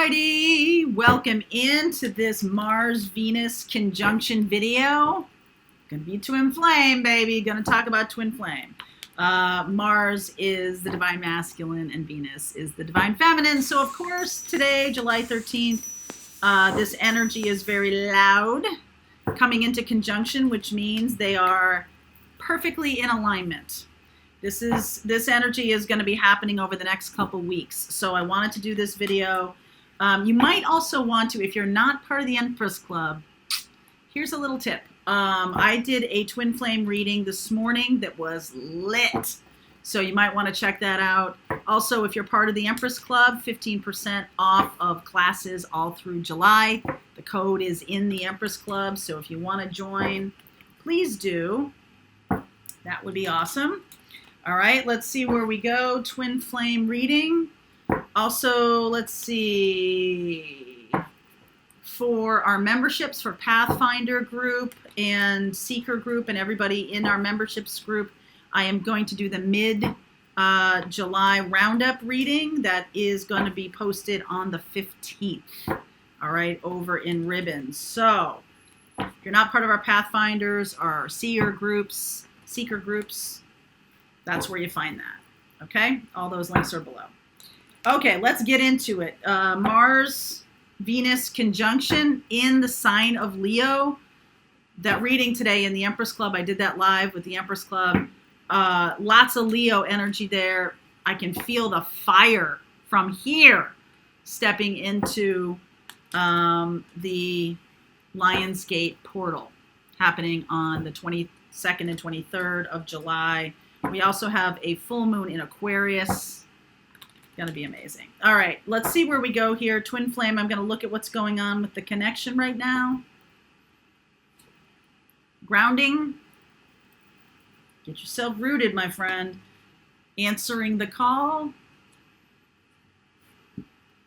Alrighty, welcome into this Mars Venus conjunction video. Gonna be twin flame, baby. Gonna talk about twin flame. Mars is the divine masculine and Venus is the divine feminine. So of course today, July 13th, this energy is very loud, coming into conjunction, which means they are perfectly in alignment. This energy is going to be happening over the next couple weeks. So I wanted to do this video. You might also want to, if you're not part of the Empress Club, here's a little tip. I did a twin flame reading this morning that was lit. So you might want to check that out. Also, if you're part of the Empress Club, 15% off of classes all through July. The code is in the Empress Club. So if you want to join, please do. That would be awesome. All right, let's see where we go. Twin flame reading. Also, let's see. For our memberships for Pathfinder group and Seeker group and everybody in our memberships group, I am going to do the mid-July roundup reading that is going to be posted on the 15th. All right, over in Ribbons. So if you're not part of our Pathfinders, our Seeker groups, that's where you find that. Okay, all those links are below. Okay, let's get into it. Mars Venus conjunction in the sign of Leo. That reading today in the Empress Club, I did that live with the Empress Club. Lots of Leo energy there. I can feel the fire from here stepping into the Lionsgate portal happening on the 22nd and 23rd of July. We also have a full moon in Aquarius. Gonna be amazing. All right, let's see where we go here. Twin flame, I'm gonna look at what's going on with the connection right now. Grounding. Get yourself rooted, my friend. Answering the call.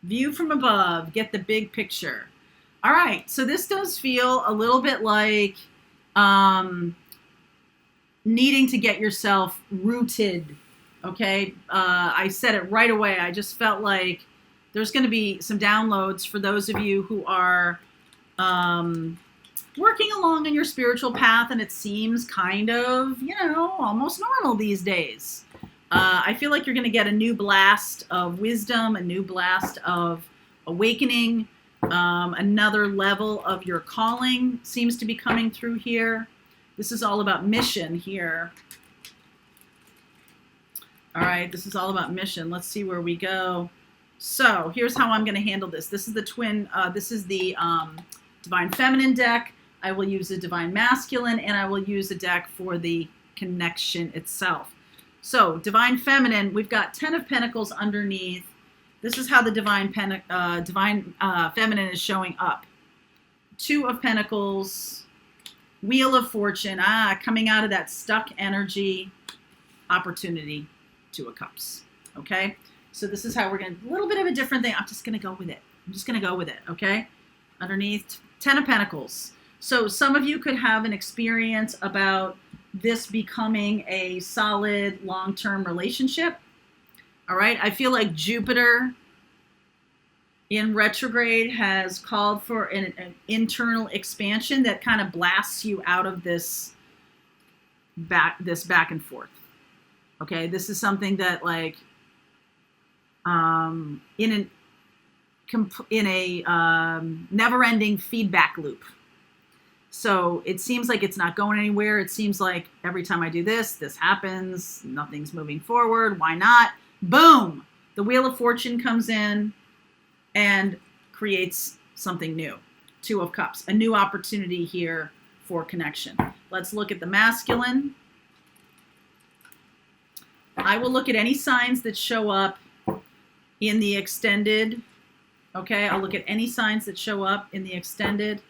View from above. Get the big picture. All right, so this does feel a little bit like needing to get yourself rooted, okay? I said it right away. I just felt like there's going to be some downloads for those of you who are working along in your spiritual path, and it seems kind of, almost normal these days. I feel like you're going to get a new blast of wisdom, a new blast of awakening. Another level of your calling seems to be coming through here. This is all about mission here. All right, this is all about mission. Let's see where we go. So here's how I'm going to handle this. This is the Divine Feminine deck. I will use the Divine Masculine, and I will use a deck for the connection itself. So Divine Feminine, we've got 10 of Pentacles underneath. This is how the Divine Feminine is showing up. 2 of Pentacles. Wheel of Fortune, coming out of that stuck energy, opportunity, 2 of Cups, okay? So this is how we're going to, a little bit of a different thing. I'm just going to go with it, okay? Underneath, 10 of Pentacles. So some of you could have an experience about this becoming a solid long-term relationship, all right? I feel like Jupiter in retrograde has called for an internal expansion that kind of blasts you out of this back and forth. Okay, this is something that like in a never-ending feedback loop. So it seems like it's not going anywhere. It seems like every time I do this, this happens. Nothing's moving forward. Why not? Boom! The Wheel of Fortune comes in and creates something new. 2 of Cups, a new opportunity here for connection. Let's look at the masculine. I will look at any signs that show up in the extended. Okay, I'll look at any signs that show up in the extended.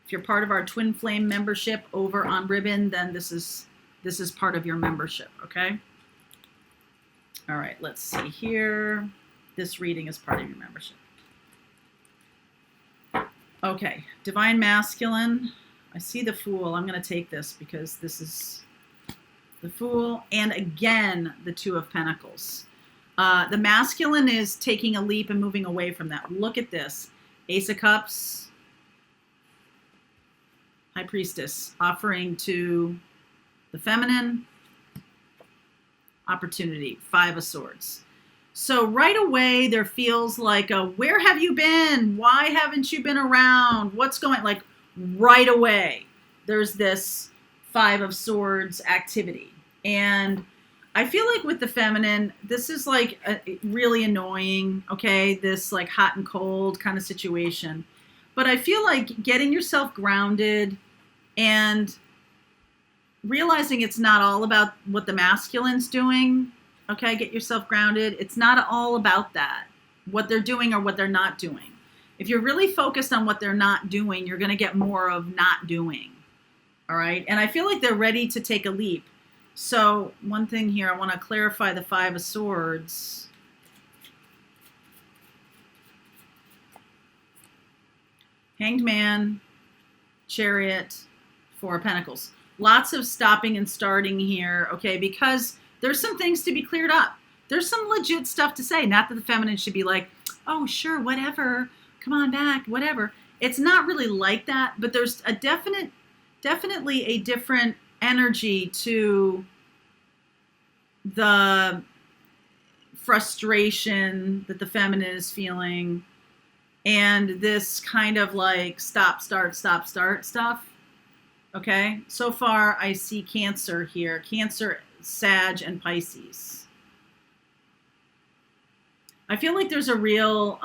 If you're part of our Twin Flame membership over on Ribbon, then this is part of your membership, okay? All right, let's see here. This reading is part of your membership. Okay, Divine Masculine. I see the Fool. I'm going to take this because this is the Fool. And again, the 2 of Pentacles. The masculine is taking a leap and moving away from that. Look at this. Ace of Cups, High Priestess, offering to the feminine opportunity, Five of Swords. So right away there feels like a, where have you been? Why haven't you been around? What's going, like right away there's this Five of Swords activity. And I feel like with the feminine, this is like really annoying, okay? This like hot and cold kind of situation. But I feel like getting yourself grounded and realizing it's not all about what the masculine's doing, okay? Get yourself grounded. It's not all about that, what they're doing or what they're not doing. If you're really focused on what they're not doing, you're going to get more of not doing, all right? And I feel like they're ready to take a leap. So one thing here, I want to clarify the Five of Swords. Hanged Man, Chariot, Four of Pentacles. Lots of stopping and starting here, okay, because there's some things to be cleared up. There's some legit stuff to say. Not that the feminine should be like, oh, sure, whatever, come on back, whatever. It's not really like that, but there's a definitely a different energy to the frustration that the feminine is feeling and this kind of like stop, start stuff. Okay, so far I see Cancer here. Cancer, Sag, and Pisces. I feel like there's a real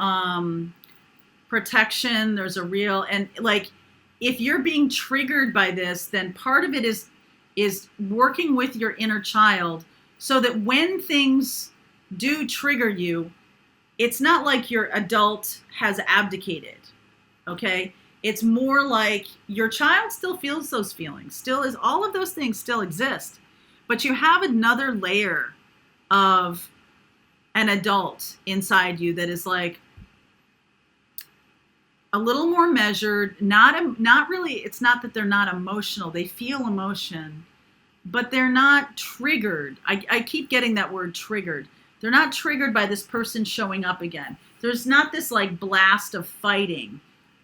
protection. There's a real, and like, if you're being triggered by this, then part of it is working with your inner child so that when things do trigger you, it's not like your adult has abdicated, okay? It's more like your child still feels those feelings, still is, all of those things still exist, but you have another layer of an adult inside you that is like a little more measured, not really, it's not that they're not emotional, they feel emotion, but they're not triggered. I keep getting that word triggered. They're not triggered by this person showing up again. There's not this like blast of fighting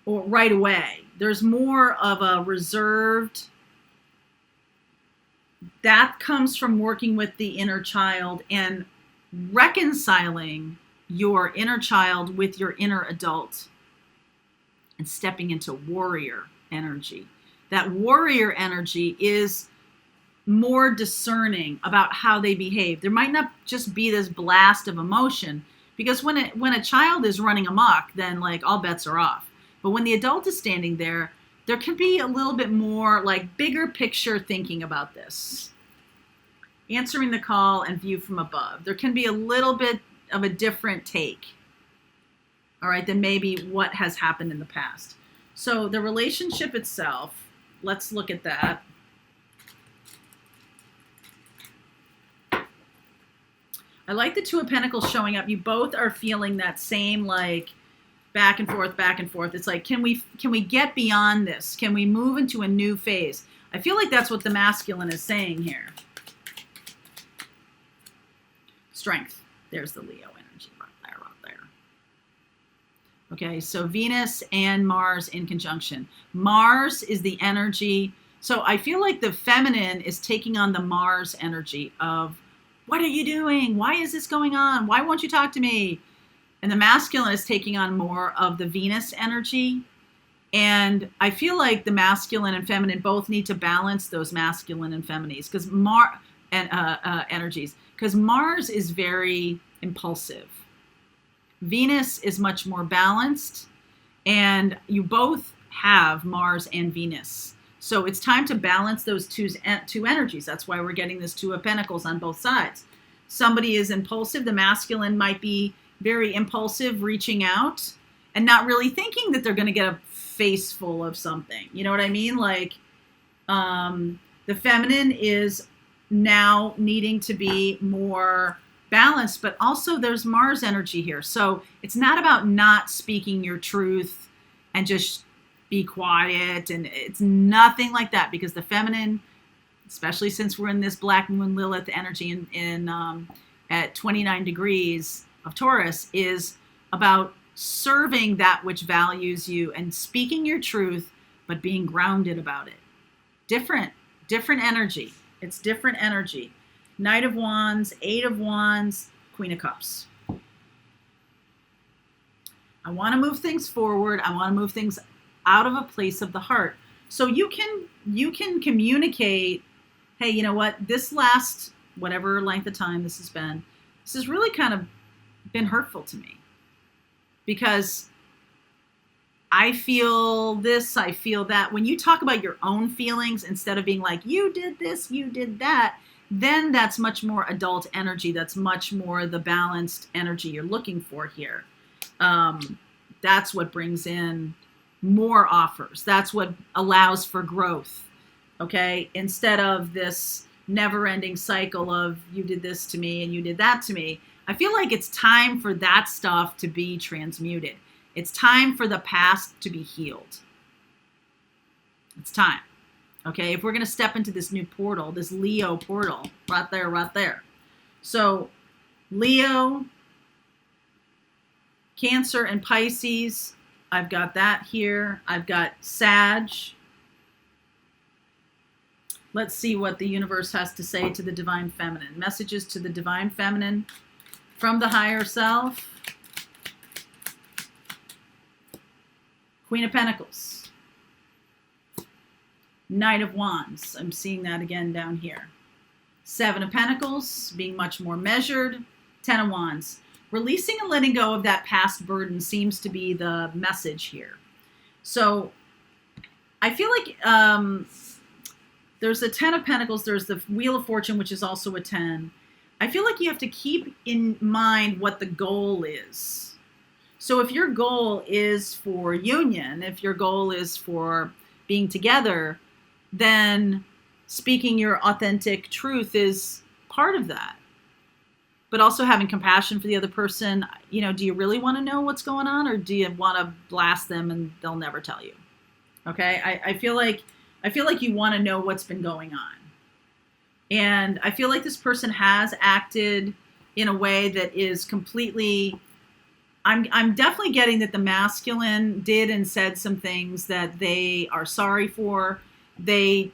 or right away. There's more of a reserved, that comes from working with the inner child and reconciling your inner child with your inner adult and stepping into warrior energy. That warrior energy is more discerning about how they behave. There might not just be this blast of emotion, because when a child is running amok, then like all bets are off. But when the adult is standing there, there can be a little bit more like bigger picture thinking about this. Answering the call and view from above. There can be a little bit of a different take, all right, than maybe what has happened in the past. So the relationship itself, let's look at that. I like the Two of Pentacles showing up. You both are feeling that same like back and forth, back and forth. It's like, can we get beyond this? Can we move into a new phase? I feel like that's what the masculine is saying here. Strength. There's the Leo energy right there. Okay, so Venus and Mars in conjunction. Mars is the energy. So I feel like the feminine is taking on the Mars energy of, what are you doing? Why is this going on? Why won't you talk to me? And the masculine is taking on more of the Venus energy. And I feel like the masculine and feminine both need to balance those masculine and feminines, because energies, because Mars is very impulsive. Venus is much more balanced, and you both have Mars and Venus. So it's time to balance those two energies. That's why we're getting this Two of Pentacles on both sides. Somebody is impulsive. The masculine might be very impulsive, reaching out and not really thinking that they're going to get a face full of something. You know what I mean? Like the feminine is now needing to be more balanced, but also there's Mars energy here. So it's not about not speaking your truth and just be quiet, and it's nothing like that, because the feminine, especially since we're in this Black Moon Lilith energy in at 29 degrees of Taurus is about serving that which values you and speaking your truth, but being grounded about it. Different energy. It's different energy. Knight of Wands, Eight of Wands, Queen of Cups. I want to move things forward. I want to move things out of a place of the heart. So you can communicate, hey, you know what? This last whatever length of time this has really kind of been hurtful to me. Because I feel this, I feel that. When you talk about your own feelings instead of being like, you did this, you did that, then that's much more adult energy. That's much more the balanced energy you're looking for here. That's what brings in more offers. That's what allows for growth. Okay? Instead of this never-ending cycle of you did this to me and you did that to me. I feel like it's time for that stuff to be transmuted. It's time for the past to be healed. It's time. Okay, if we're going to step into this new portal, this Leo portal, right there. So Leo, Cancer, and Pisces, I've got that here. I've got Sag. Let's see what the universe has to say to the Divine Feminine. Messages to the Divine Feminine from the higher self. Queen of Pentacles. Knight of Wands. I'm seeing that again down here. Seven of Pentacles, being much more measured. Ten of Wands. Releasing and letting go of that past burden seems to be the message here. So I feel like there's the Ten of Pentacles. There's the Wheel of Fortune, which is also a 10. I feel like you have to keep in mind what the goal is. So if your goal is for union, if your goal is for being together, then speaking your authentic truth is part of that. But also having compassion for the other person. You know, do you really want to know what's going on, or do you want to blast them and they'll never tell you? Okay, I feel like you want to know what's been going on. And I feel like this person has acted in a way that is completely, I'm definitely getting that the masculine did and said some things that they are sorry for. They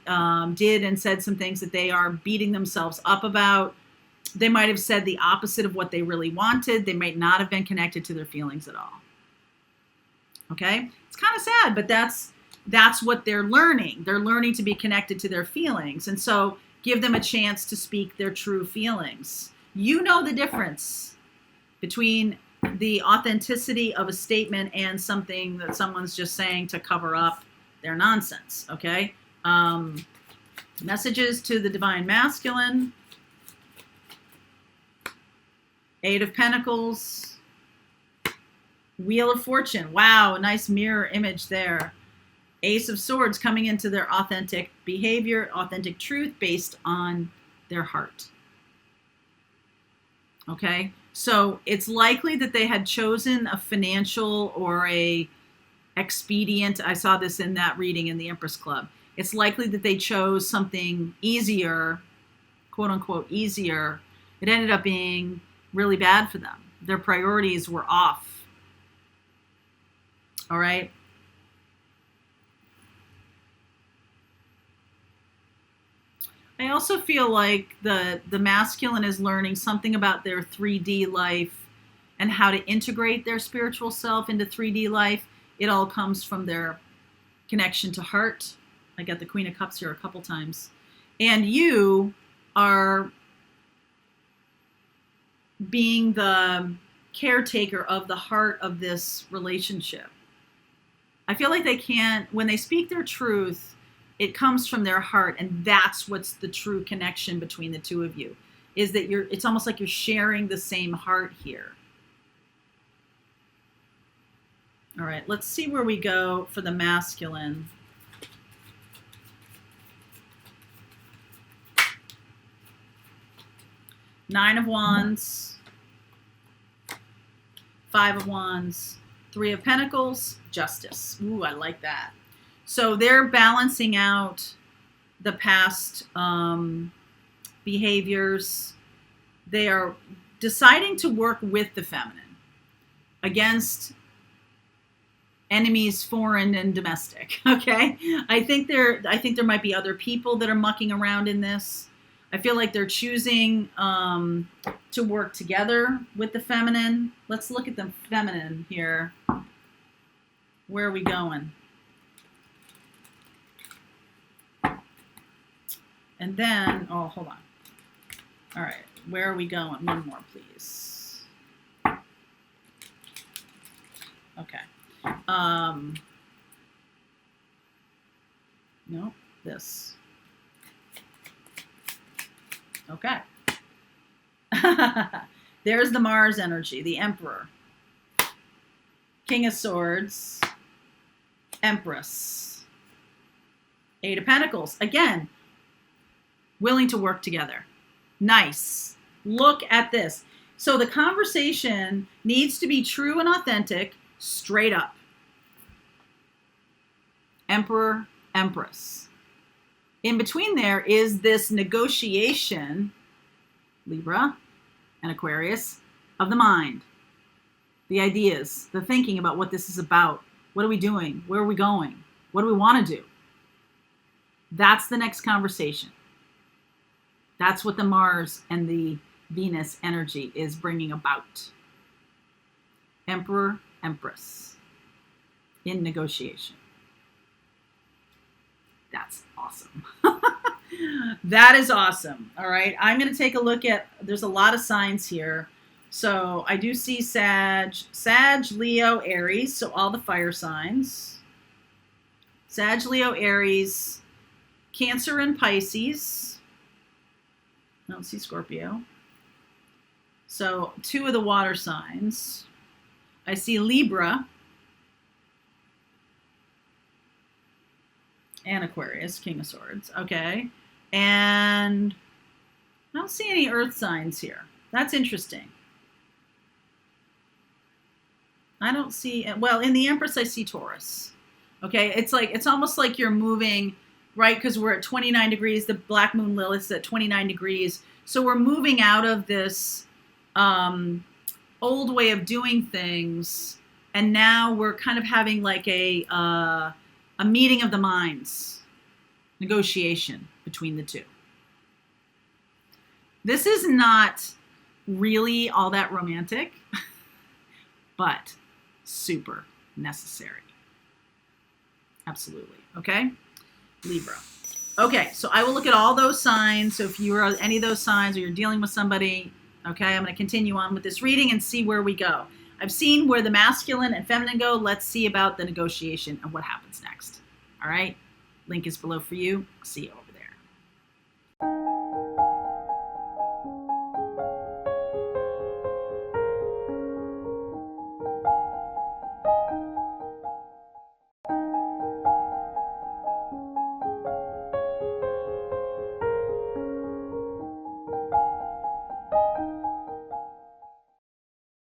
did and said some things that they are beating themselves up about. They might have said the opposite of what they really wanted. They might not have been connected to their feelings at all. Okay? It's kind of sad, but that's what they're learning. They're learning to be connected to their feelings. And so give them a chance to speak their true feelings. You know the difference between the authenticity of a statement and something that someone's just saying to cover up their nonsense, okay? Messages to the Divine Masculine. Eight of Pentacles. Wheel of Fortune. Wow, nice mirror image there. Ace of Swords, coming into their authentic behavior, authentic truth based on their heart. Okay, so it's likely that they had chosen a financial or a expedient. I saw this in that reading in the Empress Club. It's likely that they chose something easier, quote unquote easier. It ended up being really bad for them. Their priorities were off. All right. I also feel like the masculine is learning something about their 3D life and how to integrate their spiritual self into 3D life. It all comes from their connection to heart. I got the Queen of Cups here a couple times. And you are being the caretaker of the heart of this relationship. I feel like they can't, when they speak their truth, it comes from their heart, and that's what's the true connection between the two of you, is that it's almost like you're sharing the same heart here. All right, let's see where we go for the masculine. Nine of Wands, Five of Wands, Three of Pentacles, Justice. Ooh, I like that. So they're balancing out the past behaviors. They are deciding to work with the feminine against enemies, foreign and domestic. Okay, I think there might be other people that are mucking around in this. I feel like they're choosing to work together with the feminine. Let's look at the feminine here. Where are we going? And then, oh, hold on. All right, where are we going? One more, please. Okay. No, this. Okay. There's the Mars energy, the Emperor. King of Swords. Empress. Eight of Pentacles. Again, willing to work together. Nice. Look at this. So the conversation needs to be true and authentic, straight up. Emperor, Empress. In between there is this negotiation, Libra and Aquarius, of the mind. The ideas, the thinking about what this is about. What are we doing? Where are we going? What do we want to do? That's the next conversation. That's what the Mars and the Venus energy is bringing about. Emperor, Empress in negotiation. That's awesome. That is awesome. All right. I'm going to take a look at, there's a lot of signs here. So I do see Sag, Leo, Aries. So all the fire signs. Sag, Leo, Aries, Cancer and Pisces. I don't see Scorpio. So 2 of the water signs. I see Libra and Aquarius, King of Swords. Okay. And I don't see any earth signs here. That's interesting. I don't see, well, in the Empress, I see Taurus. Okay. It's almost like you're moving, right? Because we're at 29 degrees. The black moon Lilith's at 29 degrees. So we're moving out of this old way of doing things. And now we're kind of having like a meeting of the minds, negotiation between the two. This is not really all that romantic, but super necessary. Absolutely. Okay. Libra. Okay. So I will look at all those signs. So if you are any of those signs or you're dealing with somebody, okay, I'm going to continue on with this reading and see where we go. I've seen where the masculine and feminine go. Let's see about the negotiation and what happens next. All right. Link is below for you. See you.